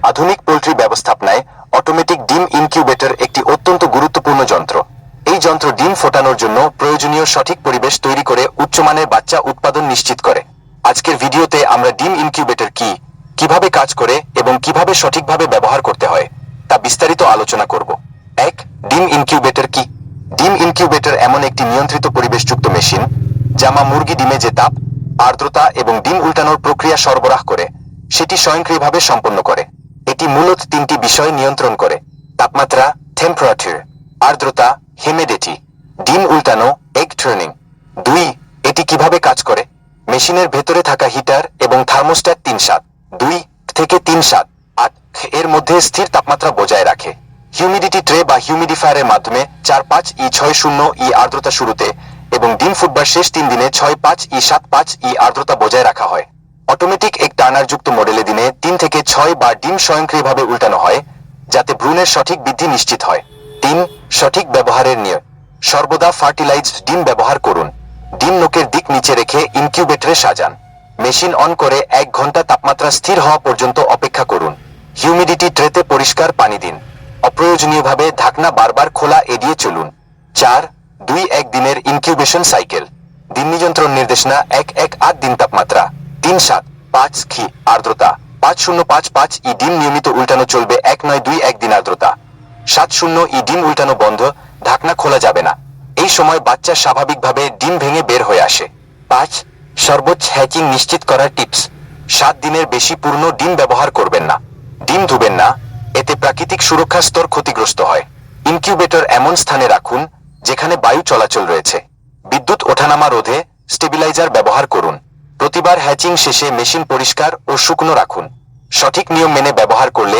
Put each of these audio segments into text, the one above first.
আধুনিক পোল্ট্রি ব্যবস্থাপনায় অটোমেটিক ডিম ইনকিউবেটর একটি অত্যন্ত গুরুত্বপূর্ণ যন্ত্র। এই যন্ত্র ডিম ফোটানোর জন্য প্রয়োজনীয় সঠিক পরিবেশ তৈরি করে উচ্চমানের বাচ্চা উৎপাদন নিশ্চিত করে। আজকের ভিডিওতে আমরা ডিম ইনকিউবেটর কি, কিভাবে কাজ করে এবং কিভাবে সঠিকভাবে ব্যবহার করতে হয় তা বিস্তারিত আলোচনা করব। 1. ডিম ইনকিউবেটর কি? ডিম ইনকিউবেটর এমন একটি নিয়ন্ত্রিত পরিবেশযুক্ত মেশিন যা মা মুরগি ডিমে যে তাপ, আর্দ্রতা এবং ডিম উল্টানোর প্রক্রিয়া সরবরাহ করে সেটি স্বয়ংক্রিয়ভাবে সম্পন্ন করে। এটি মূলত তিনটি বিষয় নিয়ন্ত্রণ করে: তাপমাত্রা, টেম্পারেচার, আর্দ্রতা, হিউমিডিটি, ডিম উল্টানো, এগ টার্নিং। 2. এটি কিভাবে কাজ করে? মেশিনের ভেতরে থাকা হিটার এবং থার্মোস্ট্যাট 3.7 থেকে 3.7 এর মধ্যে স্থির তাপমাত্রা বজায় রাখে। হিউমিডিটি ট্রে বা হিউমিডিফায়ারের মাধ্যমে 4.5-6.0 আর্দ্রতা শুরুতে এবং ডিম ফুটবার শেষ 3 দিনে 6.5-7.5 আর্দ্রতা বজায় রাখা হয়। অটোমেটিক এক টার্নারযুক্ত মডেলে দিনে 3 থেকে 6 বার ডিম স্বয়ংক্রিয়ভাবে উল্টানো হয় যাতে ভ্রূণের সঠিক বৃদ্ধি নিশ্চিত হয়। 3. সঠিক ব্যবহারের নিয়ম: সর্বদা ফার্টিলাইজড ডিম ব্যবহার করুন। ডিম নোকের দিক নিচে রেখে ইনকিউবেটরে সাজান। মেশিন অন করে 1 ঘন্টা তাপমাত্রা স্থির হওয়া পর্যন্ত অপেক্ষা করুন। হিউমিডিটি ট্রেতে পরিষ্কার পানি দিন। অপ্রয়োজনীয়ভাবে ঢাকনা বারবার খোলা এড়িয়ে চলুন। 4. 2-1 দিনের ইনকিউবেশন সাইকেল। দিন নিয়ন্ত্রণ নির্দেশনা: 1-1-8 দিন তাপমাত্রা, 3.7-5 আর্দ্রতা, 5055 ডিম নিয়মিত উল্টানো চলবে, 1-9-2-1 দিন আর্দ্রতা, 70 ডিম উল্টানো বন্ধ, ঢাকনা খোলা যাবে না। এই সময় বাচ্চা স্বাভাবিকভাবে ডিম ভেঙে বের হয়ে আসে। 5. সর্বোচ্চ হ্যাচিং নিশ্চিত করার টিপস: 7 দিনের বেশি পূর্ণ ডিম ব্যবহার করবেন না। ডিম ধুবেন না, এতে প্রাকৃতিক সুরক্ষা স্তর ক্ষতিগ্রস্ত হয়। ইনকিউবেটর এমন স্থানে রাখুন যেখানে বায়ু চলাচল রয়েছে। বিদ্যুৎ ওঠানামা রোধে স্টেবিলাইজার ব্যবহার করুন। প্রতিবার হ্যাচিং শেষে মেশিন পরিষ্কার ও শুকনো রাখুন। সঠিক নিয়ম মেনে ব্যবহার করলে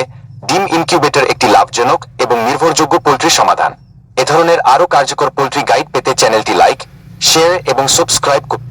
ডিম ইনকিউবেটর একটি লাভজনক এবং নির্ভরযোগ্য পোল্ট্রি সমাধান। এ ধরনের আরও কার্যকর পোল্ট্রি গাইড পেতে চ্যানেলটি লাইক, শেয়ার এবং সাবস্ক্রাইব করুন।